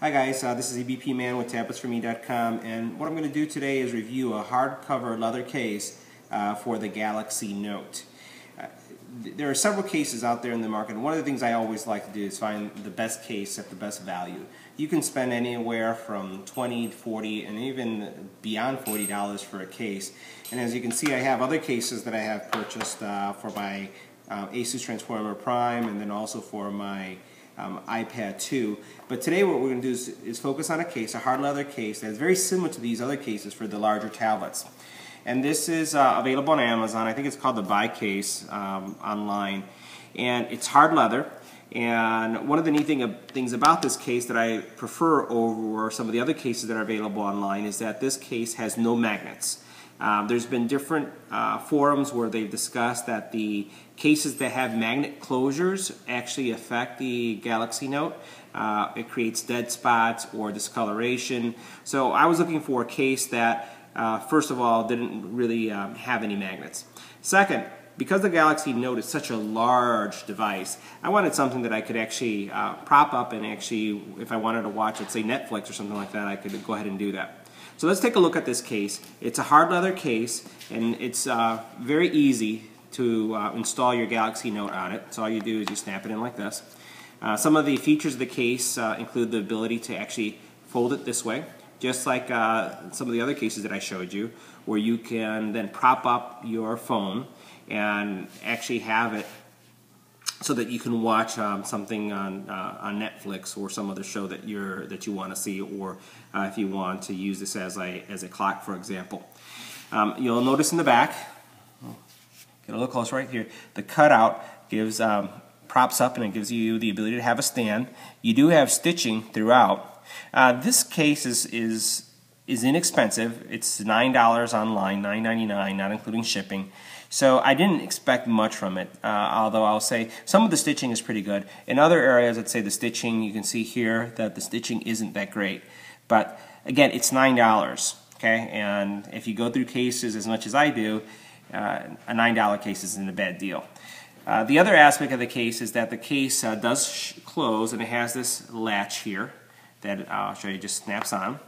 Hi guys, this is EBPMAN with tabletsforme.com, and what I'm going to do today is review a hardcover leather case for the Galaxy Note. There are several cases out there in the market, and one of the things I always like to do is find the best case at the best value. You can spend anywhere from $20, $40, and even beyond $40 for a case. And as you can see, I have other cases that I have purchased for my Asus Transformer Prime, and then also for my iPad 2. But today what we're going to do is focus on a case, a hard leather case that's very similar to these other cases for the larger tablets. And this is available on Amazon. I think it's called the Buy Case online. And it's hard leather. And one of the neat things about this case that I prefer over some of the other cases that are available online is that this case has no magnets. There's been different forums where they've discussed that the cases that have magnet closures actually affect the Galaxy Note. It creates dead spots or discoloration. So I was looking for a case that, first of all, didn't really have any magnets. Second, because the Galaxy Note is such a large device, I wanted something that I could actually prop up and actually, if I wanted to watch, let's say Netflix or something like that, I could go ahead and do that. So let's take a look at this case. It's a hard leather case, and it's very easy to install your Galaxy Note on it. So all you do is you snap it in like this. Some of the features of the case include the ability to actually fold it this way, just like some of the other cases that I showed you, where you can then prop up your phone and actually have it so that you can watch something on Netflix or some other show that you want to see, or if you want to use this as a clock, for example. You'll notice in the back, get a little closer right here, the cutout gives props up and it gives you the ability to have a stand. You do have stitching throughout. This case is inexpensive. It's $9 online, $9.99, not including shipping. So I didn't expect much from it, although I'll say some of the stitching is pretty good. In other areas, I'd say the stitching, you can see here that the stitching isn't that great. But again, it's $9, okay? And if you go through cases as much as I do, a $9 case isn't a bad deal. The other aspect of the case is that the case does close, and it has this latch here that I'll show you just snaps on.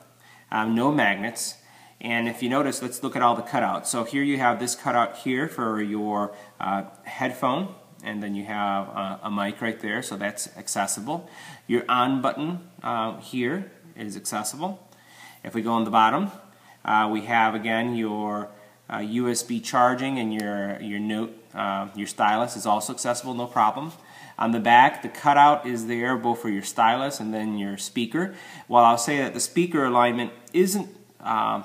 No magnets. And if you notice, let's look at all the cutouts. So here you have this cutout here for your headphone, and then you have a mic right there, so that's accessible. Your on button here is accessible. If we go on the bottom, we have again your USB charging, and your note, your stylus is also accessible, no problem. On the back, the cutout is there both for your stylus and then your speaker. While I'll say that the speaker alignment isn't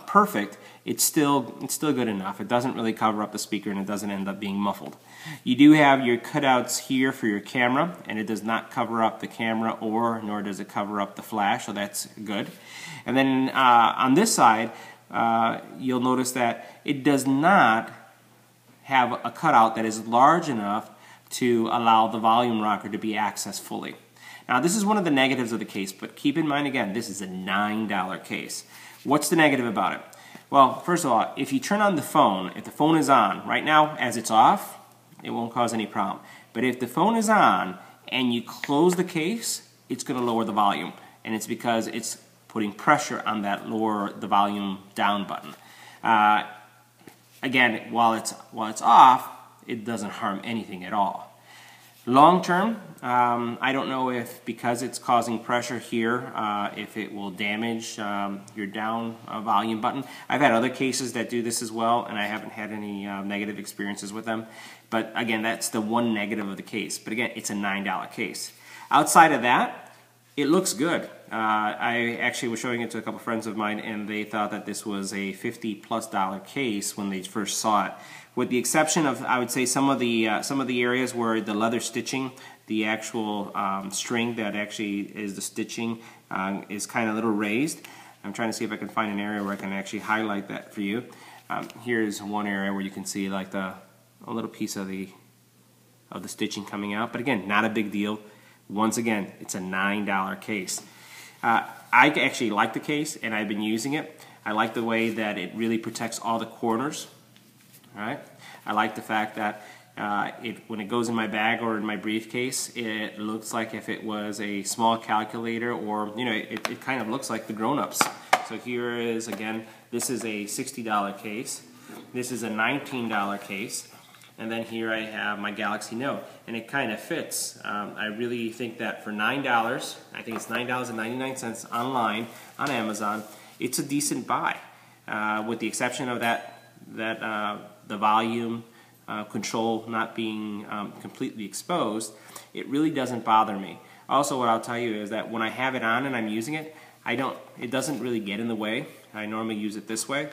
perfect, it's still good enough. It doesn't really cover up the speaker, and it doesn't end up being muffled. You do have your cutouts here for your camera, and it does not cover up the camera, nor does it cover up the flash, so that's good. And then on this side, you'll notice that it does not have a cutout that is large enough to allow the volume rocker to be accessed fully. Now this is one of the negatives of the case, but keep in mind again, this is a $9 case. What's the negative about it? Well, first of all, if you turn on the phone, if the phone is on, right now as it's off, it won't cause any problem. But if the phone is on and you close the case, it's going to lower the volume. And it's because it's putting pressure on that lower the volume down button. Again, while it's off, it doesn't harm anything at all. Long term, I don't know if because it's causing pressure here, if it will damage your down volume button. I've had other cases that do this as well, and I haven't had any negative experiences with them. But again, that's the one negative of the case. But again, it's a $9 case. Outside of that, it looks good. I actually was showing it to a couple friends of mine, and they thought that this was a $50+ case when they first saw it. With the exception of, I would say, some of the areas where the leather stitching, the actual string that actually is the stitching, is kind of a little raised. I'm trying to see if I can find an area where I can actually highlight that for you. Here's one area where you can see like a little piece of the stitching coming out, but again, not a big deal. Once again, it's a $9 case. I actually like the case, and I've been using it. I like the way that it really protects all the corners. All right? I like the fact that When it goes in my bag or in my briefcase, it looks like if it was a small calculator, or it kind of looks like the grown-ups. So here is, again, this is a $60 case. This is a $19 case. And then here I have my Galaxy Note, and it kind of fits. I really think that for $9, I think it's $9.99 online on Amazon, it's a decent buy. With the exception of the volume control not being completely exposed, it really doesn't bother me. Also, what I'll tell you is that when I have it on and I'm using it, it doesn't really get in the way. I normally use it this way.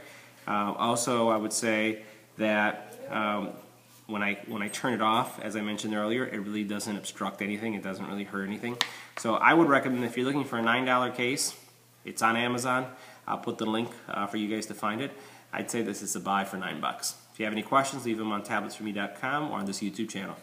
Also, I would say that when I turn it off, as I mentioned earlier, it really doesn't obstruct anything. It doesn't really hurt anything. So I would recommend, if you're looking for a $9 case, it's on Amazon. I'll put the link for you guys to find it. I'd say this is a buy for $9. If you have any questions, leave them on tabletsforme.com or on this YouTube channel.